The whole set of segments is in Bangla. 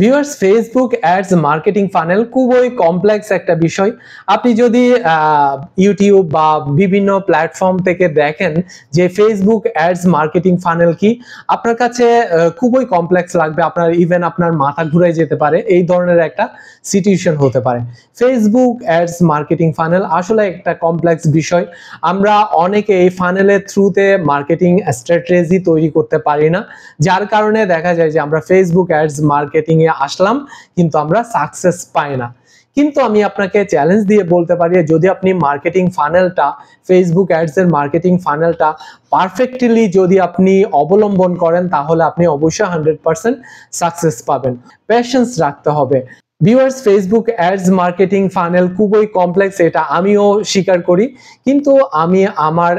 Viewers, Facebook ads marketing funnel খুবই কমপ্লেক্স একটা বিষয়। আপনি যদি ইউটিউব বা বিভিন্ন প্ল্যাটফর্ম থেকে দেখেন যে ফেসবুক অ্যাডস মার্কেটিং ফানেল কি, আপনার কাছে খুবই কমপ্লেক্স লাগবে, আপনার ইভেন আপনার মাথা ঘুরে যেতে পারে, এই ধরনের একটা সিচুয়েশন হতে পারে। ফেসবুক অ্যাডস মার্কেটিং ফানেল আসলে একটা কমপ্লেক্স বিষয়। আমরা অনেকে এই ফানেলের থ্রুতে মার্কেটিং স্ট্র্যাটেজি তৈরি করতে পারি না, যার কারণে দেখা যায় যে আমরা ফেসবুক অ্যাডস মার্কেটিং এ আসলাম কিন্তু আমরা সাকসেস পাই না। কিন্তু আমি আপনাকে চ্যালেঞ্জ দিয়ে বলতে পারি, যদি আপনি মার্কেটিং ফানেলটা, ফেসবুক অ্যাডস এর মার্কেটিং ফানেলটা পারফেক্টলি যদি আপনি অবলম্বন করেন, তাহলে আপনি অবশ্যই 100% সাকসেস পাবেন। প্যাশেন্স রাখতে হবে। Viewers, Facebook ads marketing funnel খুবই কমপ্লেক্স, এটা আমিও স্বীকার করি, কিন্তু আমি আমার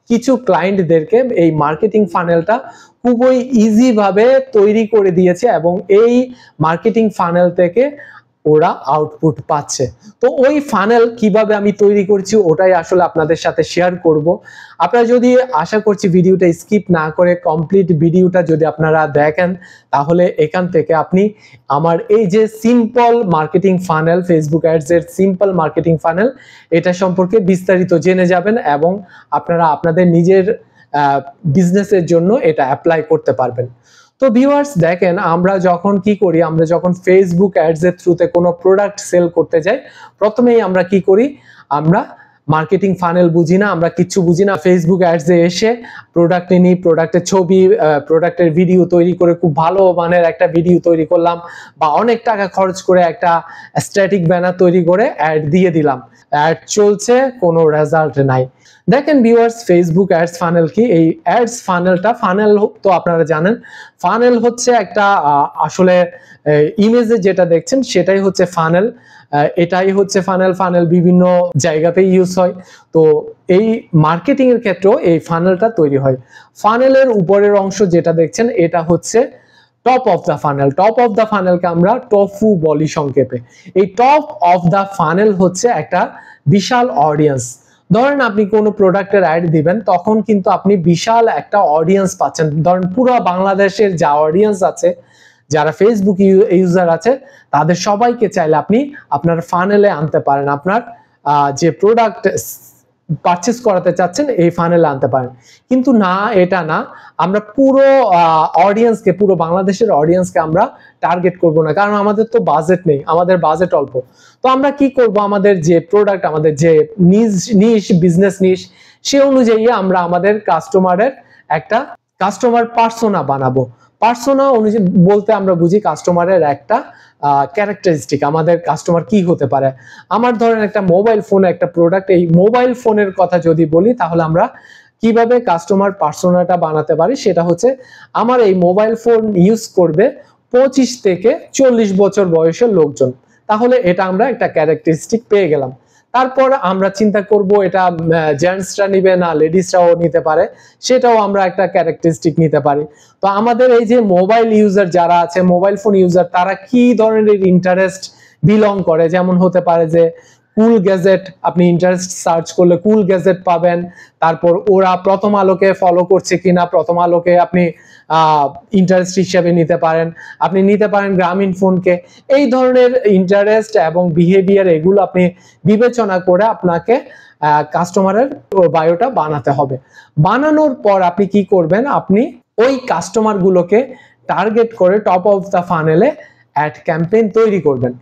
কিছু ক্লায়েন্টদেরকে এই মার্কেটিং ফানেলটা খুবই ইজি ভাবে তৈরি করে দিয়েছে এবং এই মার্কেটিং ফানেল থেকে ওরা আউটপুট পাচ্ছে। তো ওই ফানেল কিভাবে আমি তৈরি করছি ওটাই আসলে আপনাদের সাথে শেয়ার করব। আপনারা যদি, আশা করছি ভিডিওটা স্কিপ না করে কমপ্লিট ভিডিওটা যদি আপনারা দেখেন, তাহলে এখান থেকে আপনি আমার এই যে simple marketing funnel, Facebook ads এর সিম্পল মার্কেটিং ফানেল, এটা সম্পর্কে বিস্তারিত জেনে যাবেন এবং আপনারা আপনাদের নিজের বিজনেসের জন্য এটা অ্যাপ্লাই করতে পারবেন। তো ভিউয়ার্স দেখেন, আমরা যখন কি করি, আমরা যখন ফেসবুক অ্যাডস এর থ্রুতে কোনো প্রোডাক্ট সেল করতে যাই, প্রথমেই আমরা কি করি, আমরা মার্কেটিং ফানেল বুঝি না, আমরা কিচ্ছু বুঝি না। ফেসবুক অ্যাডস এ এসে প্রোডাক্ট নিই, প্রোডাক্টের ছবি, প্রোডাক্টের ভিডিও তৈরি করে খুব ভালো মানের একটা ভিডিও তৈরি করলাম, বা অনেক টাকা খরচ করে একটা স্ট্যাটিক ব্যানার তৈরি করে অ্যাড দিয়ে দিলাম, অ্যাড চলছে, কোনো রেজাল্ট নাই। দেখেন ভিউয়ার্স, ফেসবুক অ্যাডস ফানেল কি? এই অ্যাডস ফানেলটা, ফানেল তো আপনারা জানেন, ফানেল হচ্ছে একটা আসলে ইমেজে যেটা দেখছেন সেটাই হচ্ছে ফানেল। এটাই হচ্ছে ফানেল। ফানেল বিভিন্ন জায়গাতে ইউজ হয়। তো এই মার্কেটিং এর ক্ষেত্রেও এই ফানেলটা তৈরি হয়। ফানেলের উপরের অংশ যেটা দেখছেন এটা হচ্ছে top of the funnel. Top of the ফানেলকে আমরা টফু বলি সংক্ষেপে। এই টপ অফ দ্য ফানেল হচ্ছে একটা বিশাল অডিয়েন্স। ধরেন আপনি কোনো প্রোডাক্টের অ্যাড দিবেন, তখন কিন্তু আপনি বিশাল একটা অডিয়েন্স পাচ্ছেন। ধরেন পুরো বাংলাদেশের যা অডিয়েন্স আছে, যারা ফেসবুক ইউজার আছে, তাদের সবাইকে চাইলে আপনি আপনার ফানেলে আনতে পারেন। আপনার যে প্রোডাক্ট পারচেস করাতে চাচ্ছেন এই ফানেলে আনতে পারেন। কিন্তু না, এটা না, আমরা পুরো অডিয়েন্সকে, পুরো বাংলাদেশের অডিয়েন্সকে আমরা টার্গেট করব না, কারণ আমাদের তো বাজেট নেই, আমাদের বাজেট অল্প। তো আমরা কি করব, আমাদের যে প্রোডাক্ট, আমাদের যে নিশ বিজনেস নিশ, সে অনুযায়ী আমরা আমাদের কাস্টমারের একটা কাস্টমার পার্সোনা বানাবো। পার্সোনা অনুযায়ী বলতে আমরা বুঝি কাস্টমারের একটা ক্যারেক্টারিস্টিক, আমাদের কাস্টমার কি হতে পারে। আমার ধরেন একটা মোবাইল ফোন, একটা প্রোডাক্ট, এই মোবাইল ফোনের কথা যদি বলি, তাহলে আমরা কিভাবে কাস্টমার পার্সোনাটা বানাতে পারি, সেটা হচ্ছে আমার এই মোবাইল ফোন ইউজ করবে 25 থেকে 40 বছর বয়সের লোকজন। তাহলে এটা আমরা একটা ক্যারেক্টারিস্টিক পেয়ে গেলাম। তারপর আমরা চিন্তা করব এটা জেন্টসরা নিবে না লেডিসরাও নিতে পারে, সেটাও আমরা একটা ক্যারেক্টারিস্টিক নিতে পারি। তো আমাদের এই যে মোবাইল ইউজার যারা আছে, মোবাইল ফোন ইউজার, তারা কি ধরনের ইন্টারেস্ট বিলং করে, যেমন হতে পারে যে কুল গ্যাজেট, আপনি ইন্টারেস্ট সার্চ করলে কুল গ্যাজেট পাবেন। তারপর ওরা প্রথম আলোকে ফলো করছে কিনা, প্রথম আলোকে আপনি ইন্টারেস্ট হিসেবে নিতে পারেন। আপনি নিতে পারেন গ্রামীণ ফোনকে। এই ধরনের ইন্টারেস্ট এবং বিহেভিয়ার, এগুলো আপনি বিবেচনা করে আপনাকে কাস্টমারের বায়োটা বানাতে হবে। বানানোর পর আপনি কি করবেন, আপনি ওই কাস্টমার গুলোকে টার্গেট করে টপ অফ দ্য ফানেলে অ্যাড ক্যাম্পেইন তৈরি করবেন।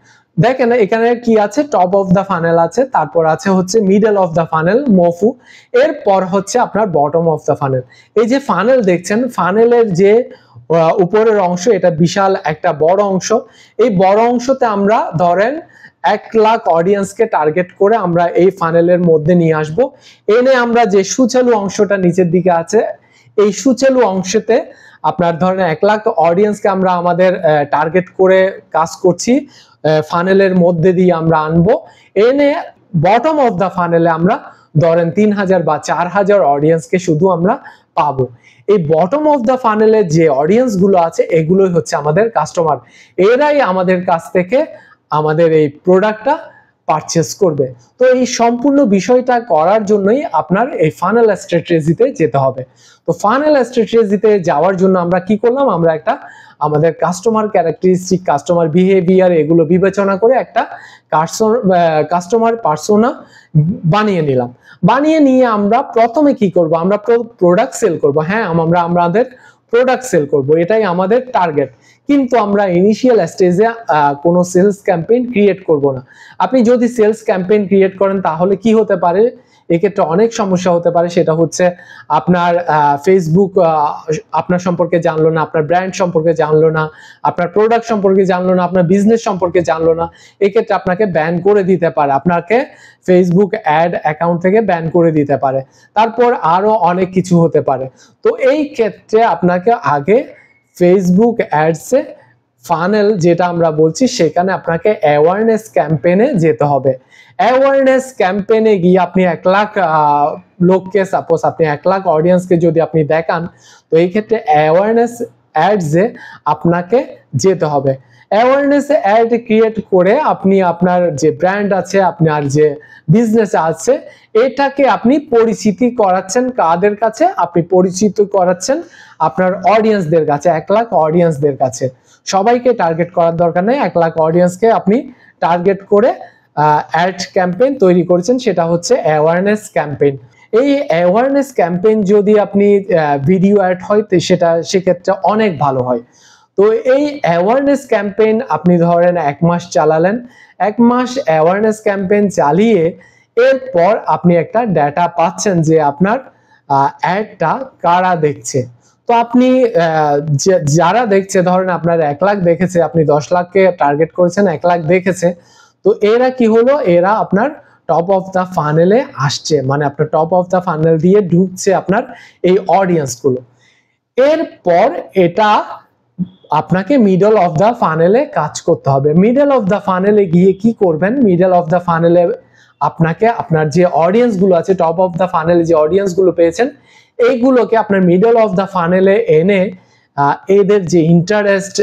দেখেন এখানে কি আছে, টপ অফ দ্য ফানেল আছে, তারপর আছে হচ্ছে মিডল অফ দ্য ফানেল মফু, এরপর হচ্ছে আপনার বটম অফ দ্য ফানেল। এই যে ফানেল দেখছেন, ফানেলের যে উপরের অংশ, এটা বিশাল একটা বড় অংশ। এই বড় অংশতে আমরা ধরেন 1 লাখ অডিয়েন্সকে টার্গেট করে আমরা এই ফানেলের মধ্যে নিয়ে আসব। এনে আমরা যে সুচালু অংশটা নিচের দিকে আছে, এই সুচালু অংশতে আপনার ধরেন 1 লাখ অডিয়েন্সকে আমরা আমাদের টার্গেট করে কাজ করছি, ফানেলের মধ্যে দিয়ে আমরা আনবো। এনে বটম অফ দ্য ফানেলে আমরা ধরেন 3000 বা 4000 অডিয়েন্সকে শুধু আমরা পাবো। এই বটম অফ দ্য ফানেলে যে অডিয়েন্স গুলো আছে, এগুলোই হচ্ছে আমাদের কাস্টমার। এরাই আমাদের কাছ থেকে আমাদের এই প্রোডাক্টটা পারচেস করবে। তো এই সম্পূর্ণ বিষয়টা করার জন্যই আপনার এই ফানেল স্ট্র্যাটেজিতে যেতে হবে। তো ফানেল স্ট্র্যাটেজিতে যাওয়ার জন্য আমরা কি করলাম, আমরা একটা আমাদের কাস্টমার ক্যারেক্টারিস্টিক, কাস্টমার বিহেভিয়ার এগুলো বিবেচনা করে একটা কাস্টমার পার্সোনা বানিয়ে নিলাম। বানিয়ে নিয়ে আমরা প্রথমে কি করব, আমরা প্রোডাক্ট সেল করব। হ্যাঁ, আমরা আমাদের প্রোডাক্ট সেল করব, এটাই আমাদের টার্গেট। কিন্তু আমরা ইনিশিয়াল স্টেজে কোনো সেলস ক্যাম্পেইন ক্রিয়েট করব না। আপনি যদি সেলস ক্যাম্পেইন ক্রিয়েট করেন তাহলে কি হতে পারে, এক্ষেত্রে অনেক সমস্যা হতে পারে। সেটা হচ্ছে আপনার ফেসবুক আপনার সম্পর্কে জানলো না, আপনার ব্র্যান্ড সম্পর্কে জানলো না, আপনার প্রোডাক্ট সম্পর্কে জানলো না, আপনার বিজনেস সম্পর্কে জানলো না। এক্ষেত্রে আপনাকে ব্যান করে দিতে পারে, আপনাকে ফেসবুক অ্যাড অ্যাকাউন্ট থেকে ব্যান করে দিতে পারে। তারপর আরো অনেক কিছু হতে পারে। তো এই ক্ষেত্রে আপনাকে আগে ফেসবুক অ্যাডসে ফানেল যেটা আমরা বলছি সেখানে আপনাকে অ্যাওয়ারনেস ক্যাম্পেইনে যেতে হবে। অ্যাওয়ারনেস ক্যাম্পেইনে গিয়ে আপনি 1 লাখ লোককে, সাপোজ আপনি 1 লাখ অডিয়েন্সকে যদি আপনি দেখান, তো এই ক্ষেত্রে অ্যাওয়ারনেস অ্যাডসে আপনাকে যেতে হবে। অ্যাওয়ারনেস অ্যাড ক্রিয়েট করে আপনি আপনার যে ব্র্যান্ড আছে, আপনার যে বিজনেস আছে, এটাকে আপনি পরিচিতি করাচ্ছেন কাদের কাছে, আপনি পরিচিত করাচ্ছেন আপনার অডিয়েন্সদের কাছে, 1 লাখ অডিয়েন্সদের কাছে। সবাইকে টার্গেট করার দরকার নেই, 1 লাখ অডিয়েন্সকে আপনি টার্গেট করে অ্যাড ক্যাম্পেইন তৈরি করেছেন, সেটা হচ্ছে অ্যাওয়ারনেস ক্যাম্পেইন। এই অ্যাওয়ারনেস ক্যাম্পেইন যদি আপনি ভিডিও অ্যাড হয় তো সেক্ষেত্রে অনেক ভালো হয়। তো এই অ্যাওয়ারনেস ক্যাম্পেইন আপনি ধরেন 1 মাস চালালেন, 1 মাস অ্যাওয়ারনেস ক্যাম্পেইন চালিয়ে এরপর আপনি একটা ডেটা পাচ্ছেন যে আপনার অ্যাডটা কারা দেখছে। তো আপনি যারা দেখছে, ধরেন আপনার 1 লাখ দেখেছে, আপনি 10 লাখকে টার্গেট করেছেন, 1 লাখ দেখেছে। তো এরা কি হলো, এরা আপনার টপ অফ দা ফানেলে আসছে, মানে আপনার টপ অফ দা ফানেল দিয়ে ঢুকছে আপনার এই অডিয়েন্স গুলো। এরপর এটা আপনাকে মিডল অফ দা ফানেলে কাজ করতে হবে। মিডল অফ দা ফানেলে গিয়ে কি করবেন, মিডল অফ দা ফানেলে আপনাকে আপনার যে অডিয়েন্স গুলো আছে, টপ অফ দা ফানেলে যে অডিয়েন্স গুলো পেয়েছেন, এইগুলোকে আপনার মিডল অফ দা ফানেলে এনে এদের যে ইন্টারেস্ট,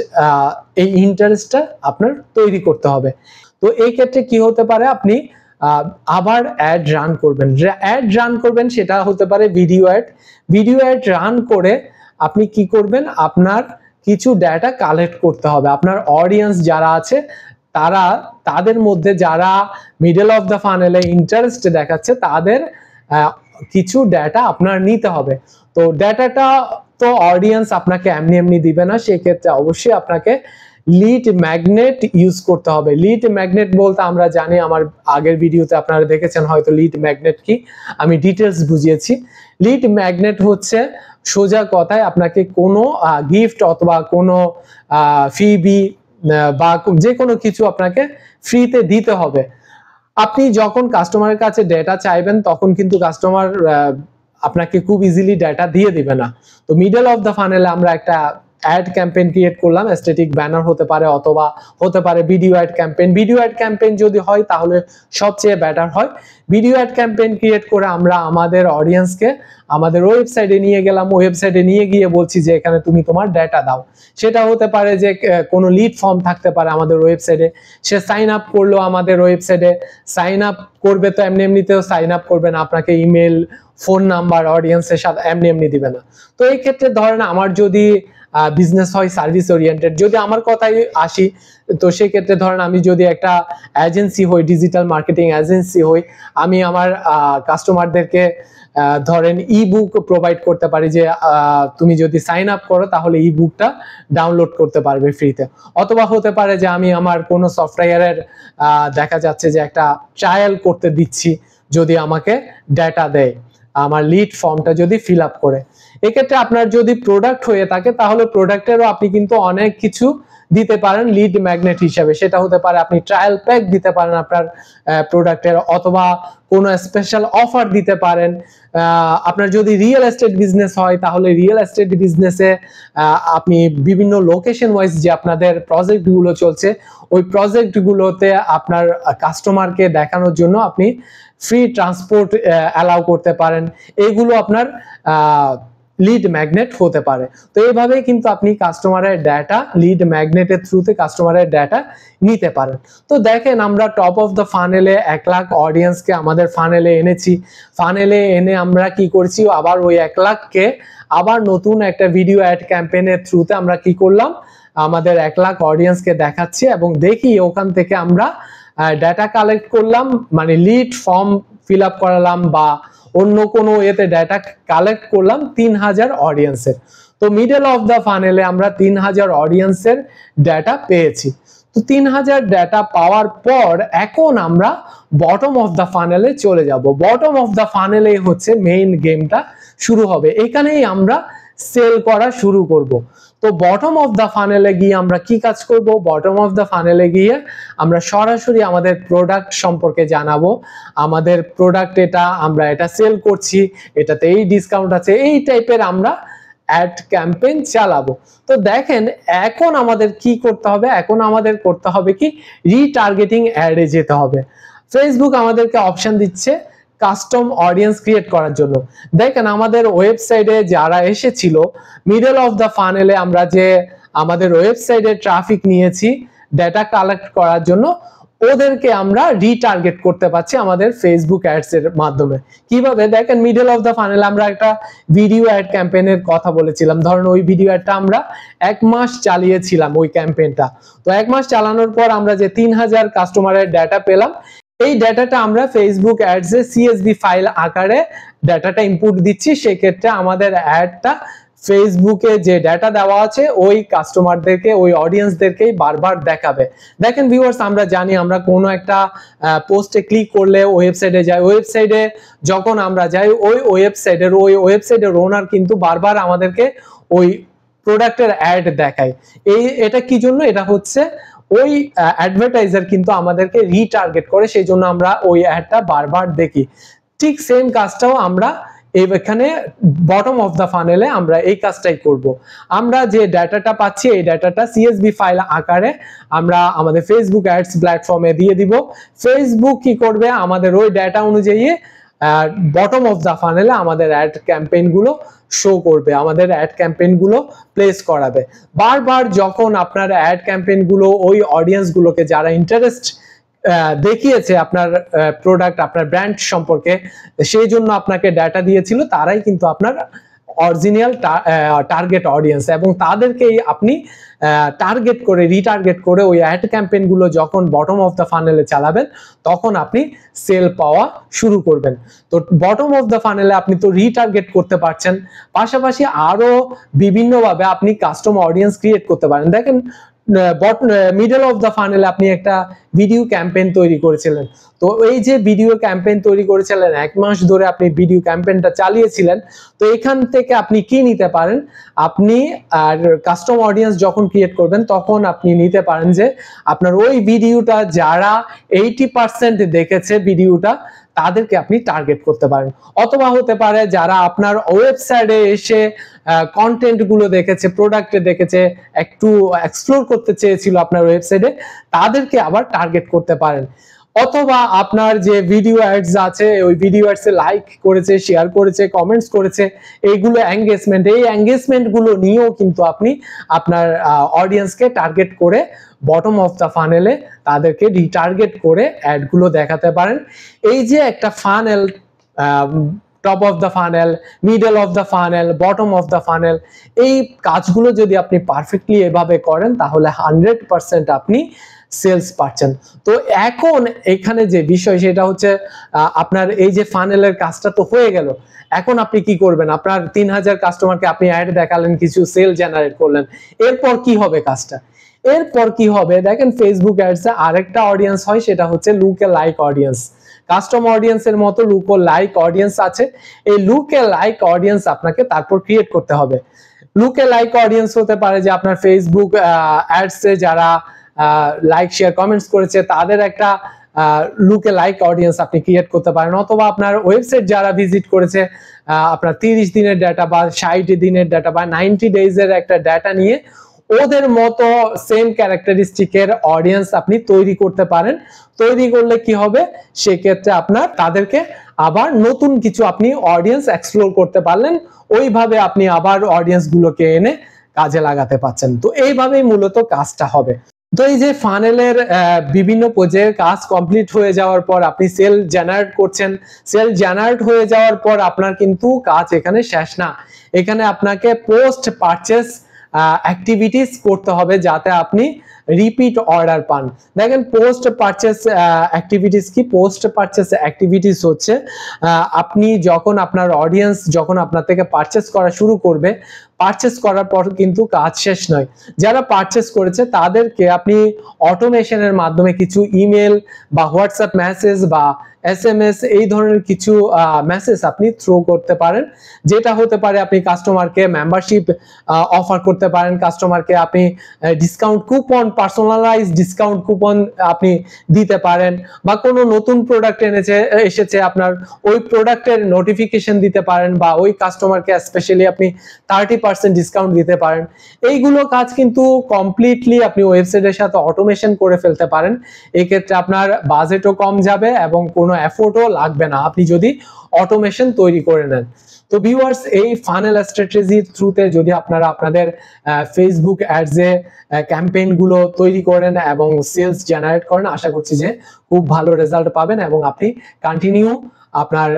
এই ইন্টারেস্টটা আপনার তৈরি করতে হবে। তো এই ক্ষেত্রে কি হতে পারে, আপনি আবার অ্যাড রান করবেন। অ্যাড রান করবেন, সেটা হতে পারে video ad. Video ad run করে আপনি কি করবেন, আপনার কিছু ডেটা কালেক্ট করতে হবে। আপনার অডিয়েন্স যারা আছে তাদের মধ্যে যারা মিডল অফ দা ফানেলে ইন্টারেস্ট দেখাচ্ছে, তাদের কিছু ডেটা আপনার নিতে হবে। তো ডেটাটা তো অডিয়েন্স আপনাকে এমনি এমনি দিবে না, সেক্ষেত্রে অবশ্যই আপনাকে লিড ম্যাগনেট ইউজ করতে হবে। লিড ম্যাগনেট বলতে আমরা জানি, আমার আগের ভিডিওতে আপনারা দেখেছেন হয়তো লিড ম্যাগনেট কি, আমি ডিটেলস বুঝিয়েছি। লিড ম্যাগনেট হচ্ছে সোজা কথায় আপনাকে কোনো গিফট অথবা কোনো ফ্রিবি বা যে কোনো কিছু আপনাকে ফ্রিতে দিতে হবে। আপনি যখন কাস্টমারের কাছে ডেটা চাইবেন তখন কিন্তু কাস্টমার আপনাকে খুব ইজিলি ডেটা দিয়ে দিবে না। তো মিডল অফ দা ফানেলে আমরা একটা অ্যাড ক্যাম্পেইন ক্রিয়েট করলাম, স্ট্যাটিক ব্যানার হতে পারে অথবা হতে পারে video ad campaign. Video ad campaign যদি হয় তাহলে সবচেয়ে বেটার হয়। ভিডিও অ্যাড ক্যাম্পেইন ক্রিয়েট করে আমরা আমাদের অডিয়েন্সকে আমাদের ওয়েবসাইটে নিয়ে গেলাম, ওয়েবসাইটে নিয়ে গিয়ে বলছি যে এখানে তুমি তোমার ডেটা দাও। সেটা হতে পারে যে কোনো লিড ফর্ম থাকতে পারে আমাদের ওয়েবসাইটে, সে সাইন আপ করলো আমাদের ওয়েবসাইটে। সাইন আপ করবে তো এমনি এমনিতেও সাইন আপ করবে না, আপনাকে ইমেল, ফোন নাম্বার অডিয়েন্সের সাথে এমনি এমনি দিবে না। তো এই ক্ষেত্রে ধরেন আমার যদি বিজনেস হয় সার্ভিস ওরিয়েন্টেড, যদি আমার কথাই আসি, তো সেই ক্ষেত্রে ধরেন আমি যদি একটা এজেন্সি হই, ডিজিটাল মার্কেটিং এজেন্সি হই, আমি আমার কাস্টমারদেরকে ধরেন ই বুক প্রোভাইড করতে পারি যে তুমি যদি সাইন আপ করো তাহলে ই বুকটা ডাউনলোড করতে পারবে ফ্রিতে। অথবা হতে পারে যে আমি আমার কোনো সফটওয়্যারের দেখা যাচ্ছে যে একটা ট্রায়াল করতে দিচ্ছি, যদি আমাকে ডেটা দেয়, আমার লিড ফর্মটা যদি ফিল আপ করে। এক্ষেত্রে আপনার যদি প্রোডাক্ট হয়ে থাকে তাহলে প্রোডাক্টেরও আপনি কিন্তু অনেক কিছু দিতে পারেন লিড ম্যাগনেট হিসাবে। সেটা হতে পারে আপনি ট্রায়াল প্যাক দিতে পারেন আপনার প্রোডাক্টের, অথবা কোনো স্পেশাল অফার দিতে পারেন। আপনার যদি রিয়েল এস্টেট বিজনেস হয় তাহলে রিয়েল এস্টেট বিজনেসে আপনি বিভিন্ন লোকেশন ওয়াইজ যে আপনাদের প্রজেক্টগুলো চলছে, ওই প্রজেক্টগুলোতে আপনার কাস্টমারকে দেখানোর জন্য আপনি ফ্রি ট্রান্সপোর্ট অ্যালাউ করতে পারেন। এগুলো আপনার লিড ম্যাগনেট হতে পারে। তো এইভাবেই কিন্তু আপনি কাস্টমারের ডেটা লিড ম্যাগনেটের থ্রুতে কাস্টমারের ডেটা নিতে পারেন। তো দেখেন আমরা টপ অফ দ্য ফানেলে 1 লাখ অডিয়েন্সকে আমাদের ফানেলে এনেছি। ফানেলে এনে আমরা কি করছি, আবার ওই 1 লাখকে আবার নতুন একটা ভিডিও অ্যাড ক্যাম্পেইনের থ্রুতে আমরা কি করলাম, আমাদের 1 লাখ অডিয়েন্সকে দেখাচ্ছি এবং দেখি ওখান থেকে আমরা ডাটা কালেক্ট করলাম, মানে লিড ফর্ম ফিল আপ করালাম বা অন্য কোনো এতে ডাটা কালেক্ট করলাম 3000 অডিয়েন্সের। তো মিডল অফ দ্য ফানেলে আমরা 3000 অডিয়েন্সের ডাটা পেয়েছি। তো 3000 ডাটা পাওয়ার পর এখন আমরা বটম অফ দ্য ফানেলে চলে যাব। বটম অফ দ্য ফানেলে হচ্ছে মেইন গেমটা শুরু হবে, এখানেই আমরা সেল করা শুরু করব। তো বটম অফ দ্য ফানেলে গিয়ে আমরা কি কাজ করব? বটম অফ দ্য ফানেলে গিয়ে আমরা সরাসরি আমাদের প্রোডাক্ট সম্পর্কে জানাবো, আমাদের প্রোডাক্ট এটা, আমরা এটা সেল করছি, এটাতে এই ডিসকাউন্ট আছে, এই টাইপের আমরা অ্যাড ক্যাম্পেইন চালাবো। তো দেখেন এখন আমাদের কি করতে হবে, এখন আমাদের করতে হবে কি রিটার্গেটিং অ্যাডে যেতে হবে। ফেসবুক আমাদেরকে অপশন দিচ্ছে কাস্টম অডিয়েন্স ক্রিয়েট করার জন্য। দেখেন আমাদের ওয়েবসাইটে যারা এসেছিল মিডল অফ দ্য ফানেলে আমরা যে আমাদের ওয়েবসাইটে ট্রাফিক নিয়েছি ডেটা কালেক্ট করার জন্য, ওদেরকে আমরা রিটার্গেট করতে পারছি আমাদের ফেসবুক অ্যাডস এর মাধ্যমে। কিভাবে? দেখেন মিডল অফ দ্য ফানেল আমরা একটা ভিডিও অ্যাড ক্যাম্পেইনের কথা বলেছিলাম। ধরুন ওই ভিডিও অ্যাডটা আমরা 1 মাস চালিয়েছিলাম ওই ক্যাম্পেইনটা। তো 1 মাস চালানোর পর আমরা যে 3000 কাস্টমারের ডাটা পেলাম, এই ডাটাটা আমরা ফেসবুক অ্যাডস এ সিএসভি ফাইল আকারে ডাটাটা ইনপুট দিচ্ছি। সেক্ষেত্রে আমাদের অ্যাডটা ফেসবুকে যে ডাটা দেওয়া আছে ওই কাস্টমারদেরকে, ওই অডিয়েন্সদেরকেই বারবার দেখাবে। দেখেন ভিউয়ার্স, আমরা জানি আমরা কোনো একটা পোস্টে ক্লিক করলে ওয়েবসাইটে যাই, ওয়েবসাইটে যখন আমরা যাই ওই ওয়েবসাইটের ওনার কিন্তু বারবার আমাদেরকে ওই প্রোডাক্টের অ্যাড দেখায়। এটা কি জন্য? এটা হচ্ছে ওই অ্যাডভার্টাইজার কিন্তু আমাদেরকে রিটার্গেট করে, সেই জন্য আমরা ওই অ্যাডটা বারবার দেখি। ঠিক সেম কাজটাও আমরা এখানে বটম অফ দ্য ফানেলে আমরা এই কাজটাই করব। আমরা যে ডাটাটা পাচ্ছি এই ডাটাটা সিএসভি ফাইল আকারে আমরা আমাদের ফেসবুক অ্যাডস প্ল্যাটফর্মে দিয়ে দিব। ফেসবুক কি করবে? আমাদের ওই ডাটা অনুযায়ী বটম অফ দ্য ফানেলে আমাদের অ্যাড ক্যাম্পেইন গুলো শো করবে, আমাদের অ্যাড ক্যাম্পেইন গুলো প্লেস করাবে। বারবার যখন আপনার অ্যাড ক্যাম্পেইন গুলো ওই অডিয়েন্স গুলোকে যারা ইন্টারেস্ট দেখিয়েছে আপনার প্রোডাক্ট, আপনার ব্র্যান্ড সম্পর্কে, সেই জন্য আপনাকে ডাটা দিয়েছিল, তারাই কিন্তু আপনার অরিজিনাল টার্গেট অডিয়েন্স, এবং তাদেরকেই আপনি টার্গেট করে রিটার্গেট করে ওই অ্যাড ক্যাম্পেইন গুলো যখন বটম অফ দ্য ফানেলে চালাবেন তখন আপনি সেল পাওয়া শুরু করবেন। তো বটম অফ দ্য ফানেলে আপনি তো রিটার্গেট করতে পারছেন, পাশাপাশি আরো বিভিন্নভাবে আপনি কাস্টম অডিয়েন্স ক্রিয়েট করতে পারেন। দেখেন মিডল অফ দ্য ফানেলে আপনি একটা ভিডিও ক্যাম্পেইন তৈরি করেছিলেন। তো এই যে ভিডিও ক্যাম্পেইন তৈরি করেছিলেন, 1 মাস ধরে আপনি ভিডিও ক্যাম্পেইনটা চালিয়েছিলেন, তো এখান থেকে আপনি কি নিতে পারেন? আপনি আর কাস্টম অডিয়েন্স যখন ক্রিয়েট করবেন তখন আপনি নিতে পারেন যে আপনার ওই ভিডিওটা যারা 80% দেখেছে ভিডিওটা, তাদেরকে আপনি টার্গেট করতে পারেন। অথবা হতে পারে যারা আপনার ওয়েবসাইটে এসে কন্টেন্ট গুলো দেখেছে, প্রোডাক্টে দেখেছে, একটু এক্সপ্লোর করতে চেয়েছিল আপনার ওয়েবসাইটে, তাদেরকে আবার টার্গেট করতে পারেন। অথবা আপনার যে ভিডিও অ্যাডস আছে ওই ভিডিও অ্যাডসে লাইক করেছে, শেয়ার করেছে, কমেন্টস করেছে, এইগুলো এঙ্গেজমেন্ট, এই এঙ্গেজমেন্ট গুলো নিয়েও কিন্তু আপনি আপনার অডিয়েন্সকে টার্গেট করে বটম অফ দ্য ফানেলে তাদেরকে রিটার্গেট করে অ্যাড গুলো দেখাতে পারেন। এই যে একটা funnel, top of the funnel, middle of the funnel, bottom of the funnel, এই কাজগুলো যদি আপনি পারফেক্টলি এভাবে করেন তাহলে 100% আপনি সেলস পাচ্ছেন। তো এখন এখানে যে বিষয় সেটা হচ্ছে আপনার এই যে ফানেলের কাজটা তো হয়ে গেল, এখন আপনি কি করবেন? আপনার 3000 কাস্টমারকে আপনি অ্যাড দেখালেন, কিছু সেল জেনারেট করলেন, এরপর কি হবে কাজটা? এরপর কি হবে? দেখেন ফেসবুক অ্যাডসে আরেকটা অডিয়েন্স হয়, সেটা হচ্ছে লুকে লাইক অডিয়েন্স। কাস্টম অডিয়েন্সের মতো লুকো লাইক অডিয়েন্স আছে, এই লুকে লাইক অডিয়েন্স আপনাকে তারপর ক্রিয়েট করতে হবে। লুকে লাইক অডিয়েন্স হতে পারে যে আপনার ফেসবুক অ্যাডসে যারা লাইক শেয়ার কমেন্টস করেছে তাদের একটা লুকে লাইক অডিয়েন্স আপনি ক্রিয়েট করতে পারেন। অথবা আপনার ওয়েবসাইট যারা ভিজিট করেছে, আপনার 30 দিনের ডাটা বা 60 দিনের ডাটা বা 90 ডেজের একটা ডাটা নিয়ে ওদের মতো সেম ক্যারেক্টারিস্টিকের অডিয়েন্স আপনি তৈরি করতে পারেন। তৈরি করলে কি হবে? সেক্ষেত্রে আপনার তাদেরকে আবার নতুন কিছু আপনি অডিয়েন্স এক্সপ্লোর করতে পারলেন, ওইভাবে আপনি আবার অডিয়েন্স গুলোকে এনে কাজে লাগাতে পারছেন। তো এইভাবেই মূলত কাজটা হবে। তো এই যে ফানেলের বিভিন্ন পর্যায়ের কাজ কমপ্লিট হয়ে যাওয়ার পর আপনি সেল জেনারেট করছেন, সেল জেনারেট হয়ে যাওয়ার পর আপনার কিন্তু কাজ এখানে শেষ না, এখানে আপনাকে পোস্ট পারচেস অ্যাক্টিভিটিস করতে হবে যাতে আপনি রিপিট অর্ডার পান। দেখেন পোস্ট পারচেস অ্যাক্টিভিটিস কি? পোস্ট পারচেস অ্যাক্টিভিটিস হচ্ছে আপনি যখন আপনার অডিয়েন্স যখন আপনার থেকে পারচেস করা শুরু করবে, পারচেস করার পর কিন্তু কাজ শেষ নয়। যারা পারচেস করেছে তাদেরকে আপনি অটোমেশনের মাধ্যমে কিছু ইমেল বা হোয়াটসঅ্যাপ মেসেজ বা SMS এই ধরনের কিছু মেসেজ আপনি থ্রো করতে পারেন, যেটা হতে পারে আপনি কাস্টমারকে মেম্বারশিপ অফার করতে পারেন, কাস্টমারকে আপনি discount coupon, personalize discount coupon আপনি দিতে পারেন, বা কোনো নতুন প্রোডাক্ট এসেছে আপনার ওই প্রোডাক্টের নোটিফিকেশন দিতে পারেন, বা ওই কাস্টমারকে স্পেশালি আপনি 30% ডিসকাউন্ট দিতে পারেন। এইগুলো কাজ কিন্তু কমপ্লিটলি আপনি ওয়েবসাইটের সাথে অটোমেশন করে ফেলতে পারেন। এই ক্ষেত্রে আপনার বাজেটও কম যাবে এবং কোনো এফোর্টও লাগবে না আপনি যদি অটোমেশন তৈরি করে নেন। তো ভিউয়ার্স, এই ফানেল স্ট্র্যাটেজির থ্রুতে যদি আপনারা আপনাদের ফেসবুক অ্যাডস এ ক্যাম্পেইন গুলো তৈরি করেন এবং সেলস জেনারেট করেন, আশা করছি যে খুব ভালো রেজাল্ট পাবেন এবং আপনি কন্টিনিউ আপনার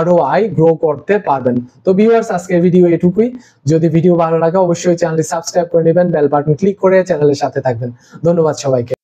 ROI গ্রো করতে পারবেন। তো ভিউয়ার্স, আজকের ভিডিও এটুকুই। যদি ভিডিও ভালো লাগে অবশ্যই চ্যানেলটি সাবস্ক্রাইব করে নেবেন, বেল বাটন ক্লিক করে চ্যানেলের সাথে থাকবেন। ধন্যবাদ সবাইকে।